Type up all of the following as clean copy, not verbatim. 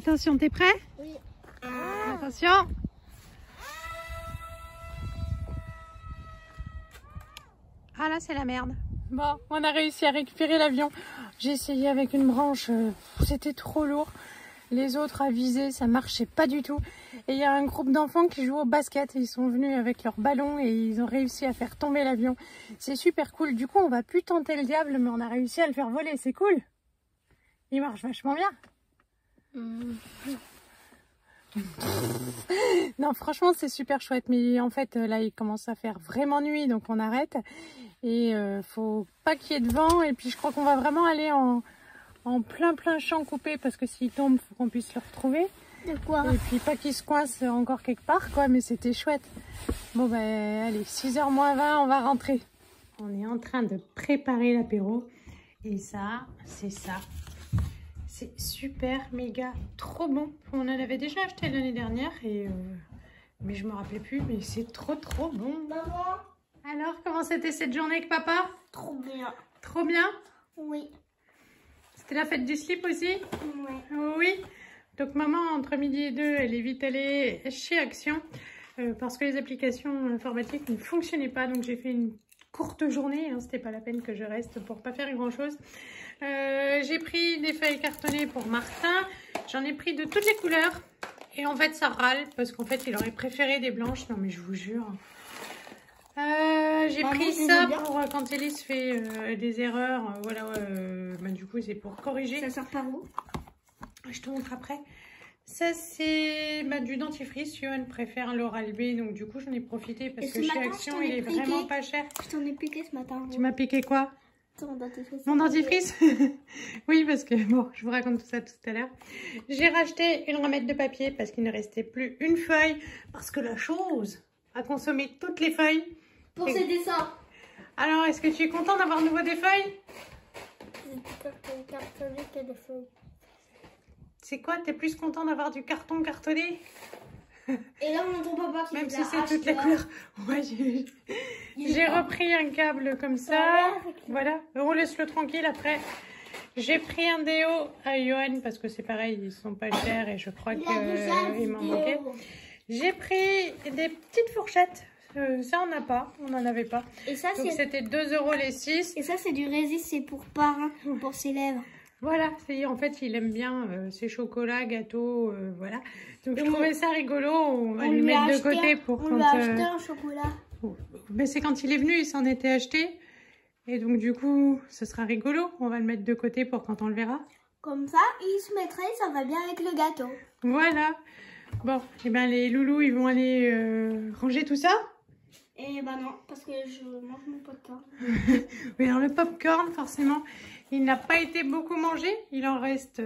Attention, t'es prêt? Oui. Attention. Ah là, c'est la merde. Bon, on a réussi à récupérer l'avion. J'ai essayé avec une branche, c'était trop lourd. Les autres à viser, ça marchait pas du tout. Et il y a un groupe d'enfants qui jouent au basket. Ils sont venus avec leur ballon et ils ont réussi à faire tomber l'avion. C'est super cool. Du coup, on va plus tenter le diable, mais on a réussi à le faire voler. C'est cool. Il marche vachement bien. Non, franchement, c'est super chouette. Mais en fait, là, il commence à faire vraiment nuit, donc on arrête. Et faut pas qu'il y ait de vent. Et puis, je crois qu'on va vraiment aller en plein champ coupé parce que s'il tombe, faut qu'on puisse le retrouver. De quoi? Et puis pas qu'il se coince encore quelque part, quoi. Mais c'était chouette. Bon, ben, allez, 6h moins 20, on va rentrer. On est en train de préparer l'apéro. Et ça, c'est ça. C'est super, méga, trop bon. On en avait déjà acheté l'année dernière, et mais je me rappelais plus, mais c'est trop bon. Maman? Alors, comment c'était cette journée avec papa? Trop bien. Trop bien? Oui. C'était la fête du slip aussi? Ouais. Oui. Donc maman, entre midi et 2, elle est vite allée chez Action, parce que les applications informatiques ne fonctionnaient pas, donc j'ai fait une courte journée, hein, c'était pas la peine que je reste pour pas faire grand chose. J'ai pris des feuilles cartonnées pour Martin, j'en ai pris de toutes les couleurs, et en fait ça râle, parce qu'en fait il aurait préféré des blanches, non mais je vous jure. J'ai pris ça pour quand Elise fait des erreurs, voilà, bah, du coup c'est pour corriger. Ça sort par où? Je te montre après. Ça c'est du dentifrice. Johan préfère l'Oral-B, donc du coup j'en ai profité parce que chez Action il est vraiment pas cher. Je t'en ai piqué ce matin. Tu m'as piqué quoi? Ton dentifrice. Mon dentifrice. Oui, parce que bon, je vous raconte tout ça tout à l'heure. J'ai racheté une remettre de papier parce qu'il ne restait plus une feuille, parce que la chose a consommé toutes les feuilles. Pour ses dessins. Alors, est-ce que tu es content d'avoir de nouveau des feuilles? C'est cartonné que des feuilles. C'est quoi? T'es plus content d'avoir du carton cartonné? Et là, on entend papa qui même fait si c'est toutes les couleurs. Ouais, j'ai repris un câble comme ça. Voilà, on laisse le tranquille après. J'ai pris un déo à Johan parce que c'est pareil, ils sont pas chers et je crois qu'il m'en manquait. J'ai pris des petites fourchettes. Ça on n'a pas, on n'en avait pas. Et ça, donc c'était 2 € les 6. Et ça c'est du résiste, c'est pour parrain, pour ses lèvres. Voilà, en fait il aime bien ses chocolats, gâteaux, voilà. Donc je trouvais ça rigolo, on va lui mettre de côté pour quand... On lui a acheté un chocolat. Mais c'est quand il est venu, il s'en était acheté. Et donc du coup, ce sera rigolo, on va le mettre de côté pour quand on le verra. Comme ça, il se mettrait, ça va bien avec le gâteau. Voilà. Bon, et ben les loulous, ils vont aller ranger tout ça. Et bah non, parce que je mange mon popcorn. Oui, alors le popcorn, forcément, il n'a pas été beaucoup mangé. Il en reste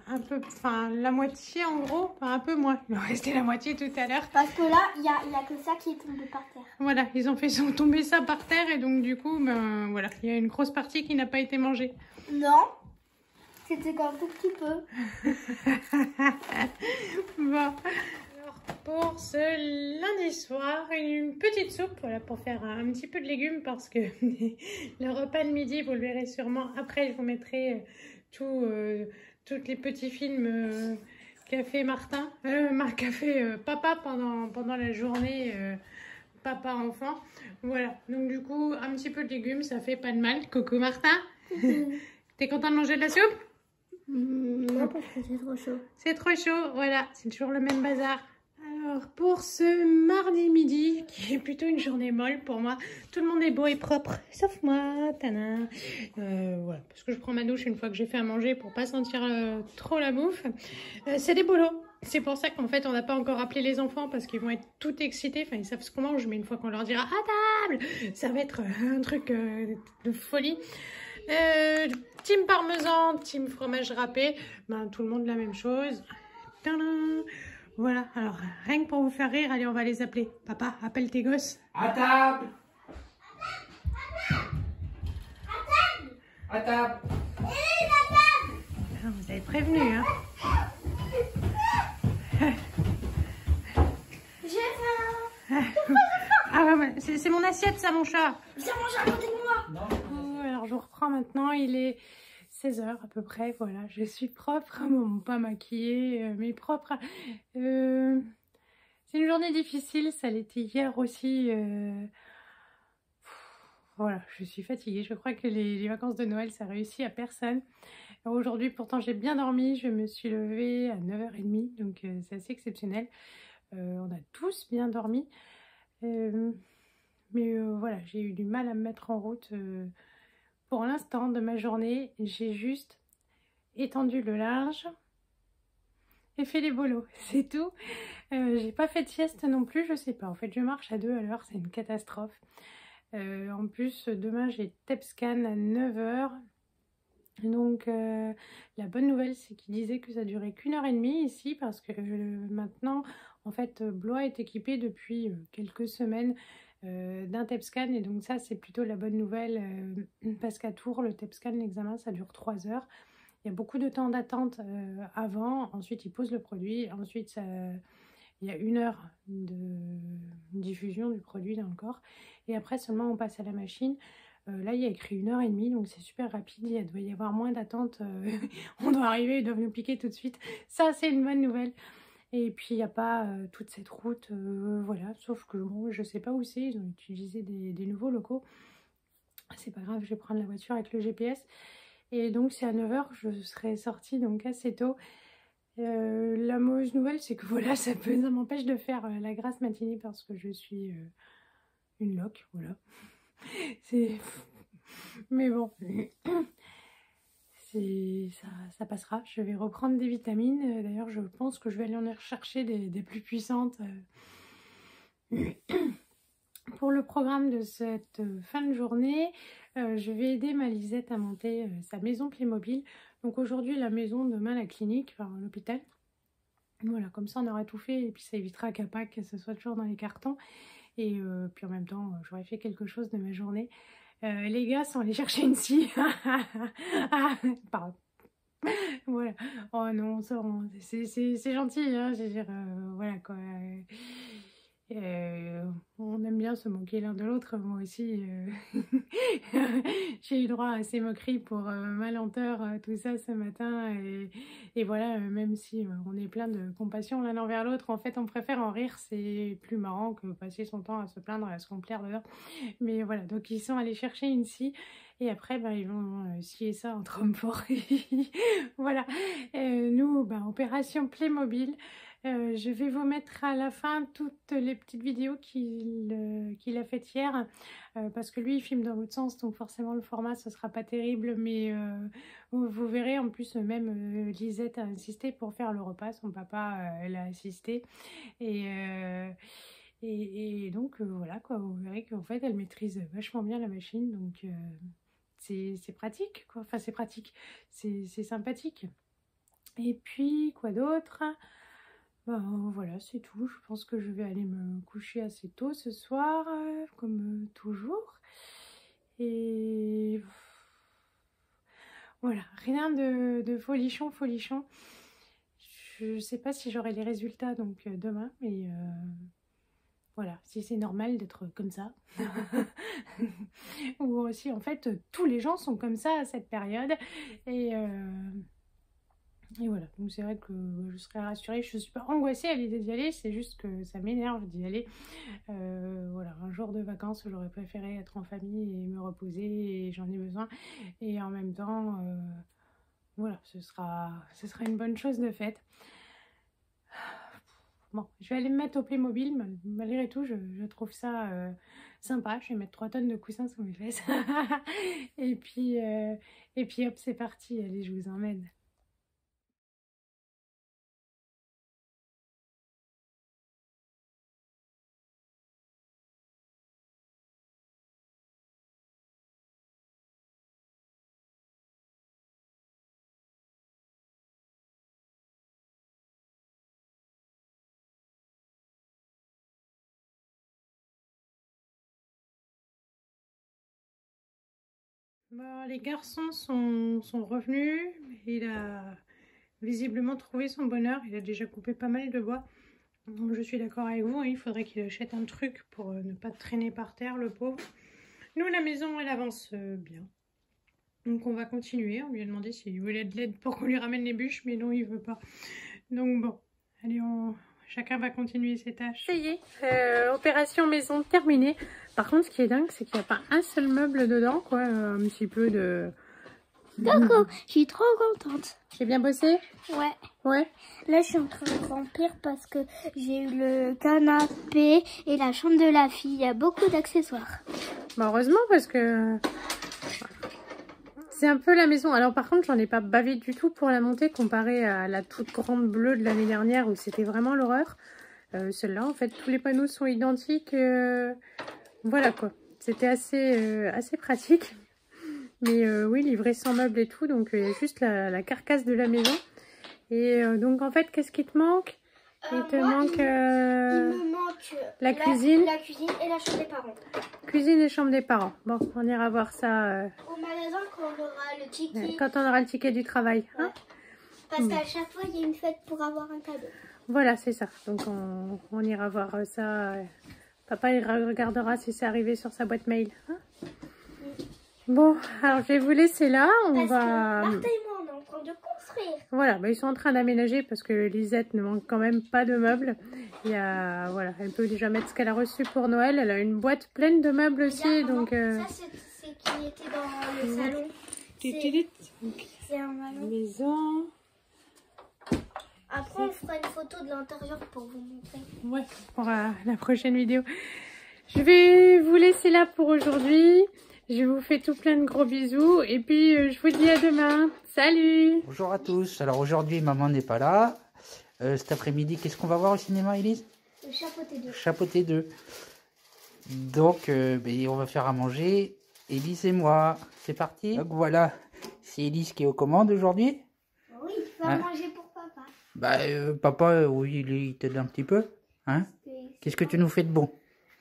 un peu, enfin la moitié en gros, enfin un peu moins. Il en restait la moitié tout à l'heure. Parce que là, il y a que ça qui est tombé par terre. Voilà, ils ont fait tomber ça par terre et donc du coup, ben voilà, il y a une grosse partie qui n'a pas été mangée. Non, c'était qu'un tout petit peu. Bon. Pour ce lundi soir, une petite soupe, voilà, pour faire un petit peu de légumes parce que le repas de midi, vous le verrez sûrement après, je vous mettrai tous les petits films qu'a fait Martin, qu'a fait papa pendant la journée, papa-enfant. Voilà, donc du coup, un petit peu de légumes, ça fait pas de mal. Coucou Martin, t'es content de manger de la soupe? Non, parce que c'est trop chaud. C'est trop chaud, voilà, c'est toujours le même bazar. Alors, pour ce mardi midi, qui est plutôt une journée molle pour moi, tout le monde est beau et propre, sauf moi, tana. Voilà, parce que je prends ma douche une fois que j'ai fait à manger pour pas sentir trop la bouffe. C'est des bolos. C'est pour ça qu'en fait, on n'a pas encore appelé les enfants parce qu'ils vont être tout excités. Enfin, ils savent ce qu'on mange, mais une fois qu'on leur dira à table, ça va être un truc de folie. Team parmesan, team fromage râpé, ben, tout le monde la même chose. Tadam. Voilà, alors rien que pour vous faire rire, allez, on va les appeler. Papa, appelle tes gosses. À table. À table. Ah, vous avez prévenu, hein. J'ai faim. Ah ouais, c'est mon assiette, ça, mon chat. Viens manger à côté de moi. Alors, je vous reprends maintenant. Il est 16 h à peu près, voilà, je suis propre, bon, pas maquillée, mais propre. C'est une journée difficile, ça l'était hier aussi. Voilà, je suis fatiguée, je crois que les vacances de Noël, ça réussit à personne. Aujourd'hui, pourtant, j'ai bien dormi, je me suis levée à 9 h 30, donc c'est assez exceptionnel. On a tous bien dormi. Mais voilà, j'ai eu du mal à me mettre en route pour l'instant de ma journée. J'ai juste étendu le linge et fait les bolos, c'est tout. J'ai pas fait de sieste non plus, je sais pas. En fait, je marche à 2 à l'heure, c'est une catastrophe. En plus, demain, j'ai TEPSCAN à 9 h. Donc, la bonne nouvelle, c'est qu'il disait que ça durait qu'1 h 30 ici, parce que maintenant, en fait, Blois est équipé depuis quelques semaines d'un TEPSCAN, et donc ça, c'est plutôt la bonne nouvelle, parce qu'à Tours, le TEPSCAN, l'examen, ça dure 3 heures. Il y a beaucoup de temps d'attente avant, ensuite, ils posent le produit, ensuite, il y a 1 heure de diffusion du produit dans le corps, et après, seulement, on passe à la machine. Là, il y a écrit 1 h 30, donc c'est super rapide. Il doit y avoir moins d'attente. On doit arriver, ils doivent nous piquer tout de suite. Ça, c'est une bonne nouvelle. Et puis, il n'y a pas toute cette route. Voilà, sauf que bon, je ne sais pas où c'est. Ils ont utilisé des nouveaux locaux. C'est pas grave, je vais prendre la voiture avec le GPS. Et donc, c'est à 9 h, je serai sortie donc assez tôt. La mauvaise nouvelle, c'est que voilà, ça m'empêche de faire la grasse matinée parce que je suis une loque. Voilà. Mais bon, ça passera. Je vais reprendre des vitamines. D'ailleurs, je pense que je vais aller en rechercher des plus puissantes pour le programme de cette fin de journée. Je vais aider ma Lisette à monter sa maison Playmobil. Donc aujourd'hui la maison, demain la clinique, enfin l'hôpital. Voilà, comme ça on aura tout fait et puis ça évitera qu'à Pâques ce soit toujours dans les cartons. Et puis en même temps, j'aurais fait quelque chose de ma journée. Les gars sont allés chercher une scie. Pardon. Voilà. Oh non, c'est gentil, hein. Je veux dire, voilà quoi. On aime bien se moquer l'un de l'autre. Moi aussi, j'ai eu droit à ces moqueries pour ma lenteur, tout ça ce matin. Et voilà, même si on est plein de compassion l'un envers l'autre, en fait, on préfère en rire. C'est plus marrant que passer son temps à se plaindre et à se complaire dedans. Mais voilà, donc ils sont allés chercher une scie. Et après, ben, ils vont scier ça entre hommes forts. Voilà. Nous, ben, opération Playmobil. Je vais vous mettre à la fin toutes les petites vidéos qu'il a faites hier, parce que lui il filme dans l'autre sens, donc forcément le format ce sera pas terrible, mais vous verrez. En plus même Lisette a insisté pour faire le repas, son papa elle a assisté, et donc voilà quoi, vous verrez qu'en fait elle maîtrise vachement bien la machine, donc c'est pratique quoi, enfin c'est pratique, c'est sympathique. Et puis quoi d'autre? Ben, voilà, c'est tout. Je pense que je vais aller me coucher assez tôt ce soir, comme toujours. Et voilà, rien de folichon. Je sais pas si j'aurai les résultats donc demain, mais voilà, si c'est normal d'être comme ça. Ou aussi, en fait, tous les gens sont comme ça à cette période. Et voilà, donc c'est vrai que je serais rassurée, je ne suis pas angoissée à l'idée d'y aller, c'est juste que ça m'énerve d'y aller. Voilà, un jour de vacances, j'aurais préféré être en famille et me reposer, et j'en ai besoin. Et en même temps, voilà, ce sera une bonne chose de faite. Bon, je vais aller me mettre au Playmobil, malgré tout, je trouve ça sympa. Je vais mettre 3 tonnes de coussins sur mes fesses. et puis hop, c'est parti, allez, je vous emmène. Bon, les garçons sont revenus. Il a visiblement trouvé son bonheur. Il a déjà coupé pas mal de bois. Donc je suis d'accord avec vous, hein, il faudrait qu'il achète un truc pour ne pas traîner par terre, le pauvre. Nous, la maison, elle avance bien. Donc on va continuer. On lui a demandé s'il voulait de l'aide pour qu'on lui ramène les bûches, mais non, il veut pas. Donc bon, allez, chacun va continuer ses tâches. Ça y est, opération maison terminée. Par contre, ce qui est dingue, c'est qu'il n'y a pas un seul meuble dedans, quoi. Un petit peu de... D'accord, je suis trop contente. J'ai bien bossé? Ouais. Ouais. Là, je suis en train de remplir parce que j'ai eu le canapé et la chambre de la fille. Il y a beaucoup d'accessoires. Bah heureusement, parce que c'est un peu la maison. Alors par contre, j'en ai pas bavé du tout pour la monter comparé à la toute grande bleue de l'année dernière où c'était vraiment l'horreur. Celle-là, en fait, tous les panneaux sont identiques. Voilà quoi. C'était assez pratique. Mais oui, livré sans meubles et tout. Donc il y a juste la carcasse de la maison. Et donc en fait, qu'est-ce qui te manque? Il te manque Il me manque la cuisine. La cuisine et la chambre des parents. Cuisine et chambre des parents. Bon, on ira voir ça Au magasin quand on aura le ticket. quand on aura le ticket du travail. Hein? Ouais. Parce qu'à chaque fois, il y a une fête pour avoir un cadeau. Voilà, c'est ça. Donc on ira voir ça. Papa, il regardera si c'est arrivé sur sa boîte mail. Hein? Bon, alors je vais vous laisser là. Parce que Martha et moi, on est en train de construire. Voilà, bah, ils sont en train d'aménager parce que Lisette ne manque quand même pas de meubles. Il y a, voilà, elle peut déjà mettre ce qu'elle a reçu pour Noël. Elle a une boîte pleine de meubles aussi. Regarde, Donc, ça, c'est qui était dans le salon. C'est un ballon. Maison. Après, on fera une photo de l'intérieur pour vous montrer. Ouais, pour la prochaine vidéo. Je vais vous laisser là pour aujourd'hui. Je vous fais tout plein de gros bisous. Et puis, je vous dis à demain. Salut! Bonjour à tous. Alors aujourd'hui, maman n'est pas là. Cet après-midi, qu'est-ce qu'on va voir au cinéma, Elise? Le Chapeauté 2. Chapeauté 2. Donc, on va faire à manger. Elise et moi. C'est parti. Donc voilà, c'est Elise qui est aux commandes aujourd'hui. Oui, il faut à manger pour papa. Bah, papa, oui, il t'aide un petit peu. Hein? Qu'est-ce que tu nous fais de bon?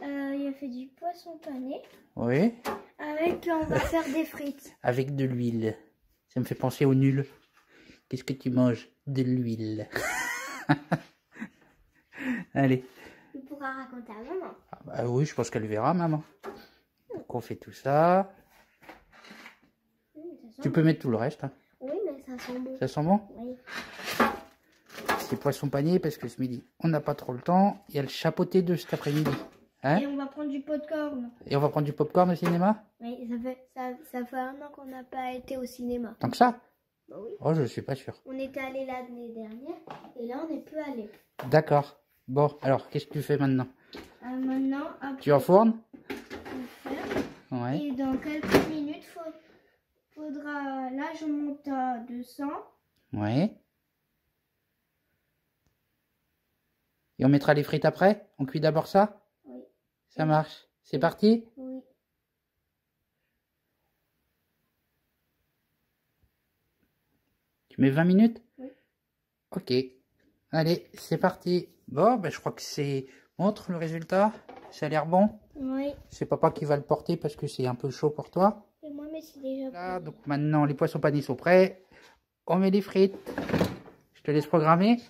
Il a fait du poisson pané. Oui. Avec, on va faire des frites. Avec de l'huile. Ça me fait penser au nul. Qu'est-ce que tu manges? De l'huile. Allez. Tu pourras raconter à maman. Ah bah oui, je pense qu'elle verra, maman. Donc on fait tout ça. Tu peux mettre tout le reste. Hein. Oui, mais ça sent bon. Ça sent bon? Oui. C'est poisson pané parce que ce midi, on n'a pas trop le temps. Il y a le chapeauté de cet après-midi. Hein? Et on va prendre du popcorn. Et on va prendre du popcorn au cinéma? Oui, ça fait 1 an qu'on n'a pas été au cinéma. Tant que ça? Bah oui. Oh, je suis pas sûr. On était allé l'année dernière et là on n'est plus allé. D'accord. Bon, alors, qu'est-ce que tu fais maintenant? Maintenant, après, Tu enfournes? on fait. Ouais. Et dans quelques minutes, faudra... Là, je monte à 200. Ouais. Et on mettra les frites après? On cuit d'abord ça? Oui. Ça marche. C'est parti? Oui. Tu mets 20 minutes? Oui. Ok. Allez, c'est parti. Bon, ben, je crois que c'est... Montre le résultat. Ça a l'air bon. Oui. C'est papa qui va le porter parce que c'est un peu chaud pour toi. Et moi, mais c'est déjà Là, prêt. donc maintenant, les poissons panés sont prêts. On met les frites. Je te laisse programmer.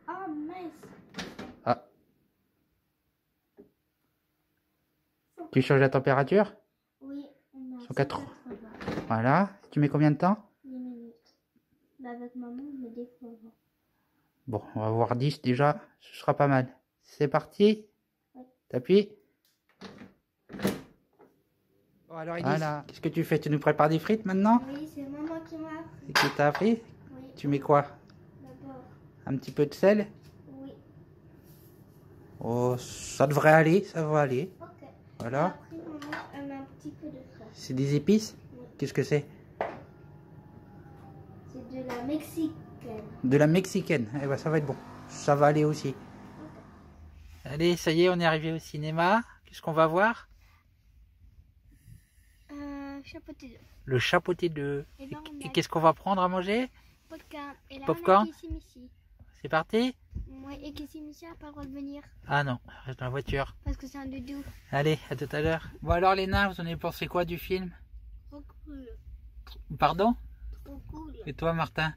Oh, mince. Ah. Tu changes la température? Oui. On a 180. 180. Voilà. Tu mets combien de temps? 10 minutes. Bah, avec maman, on met des fois avant. Bon, on va voir 10 déjà. Ce sera pas mal. C'est parti. Ouais. T'appuies. Bon, alors, Elise, voilà. Qu'est-ce que tu fais? Tu nous prépares des frites maintenant? Oui, c'est maman qui m'a appris. Et qui t'a appris? Oui. Tu mets quoi? D'abord. Un petit peu de sel? Oui. Oh, ça devrait aller. Ça va aller. Ok. Voilà. Après, maman, elle met un petit peu de fraises. C'est des épices? Oui. Qu'est-ce que c'est? C'est de la mexicaine. De la mexicaine. Eh ben, ça va être bon. Ça va aller aussi. Allez, ça y est, on est arrivé au cinéma. Qu'est-ce qu'on va voir? Chapeauté 2. Le chapeauté 2. Et ben, on Et a qu'est-ce qu'on va prendre à manger? popcorn. Et là, Popcorn. on a Kissimisi. C'est parti? Ouais, et Kissimisi n'a pas le droit de venir. Ah non, reste dans la voiture. Parce que c'est un doudou. Allez, à tout à l'heure. Bon alors les nains, vous en avez pensé quoi du film? Trop cool. Pardon? Trop cool. Et toi Martin?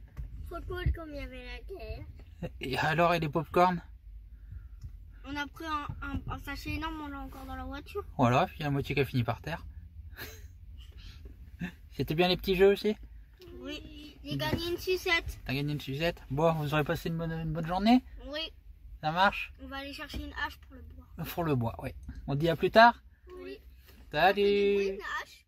Trop cool comme il y avait la terre. Et alors, et les popcorn? On a pris un sachet énorme, on l'a encore dans la voiture. Voilà, puis il y a la moitié qui a fini par terre. C'était bien les petits jeux aussi? Oui, j'ai gagné une sucette. T'as gagné une sucette? Bon, vous aurez passé une bonne journée? Oui. Ça marche? On va aller chercher une hache pour le bois. Pour le bois, oui. On dit à plus tard? Oui. Salut! Une hache.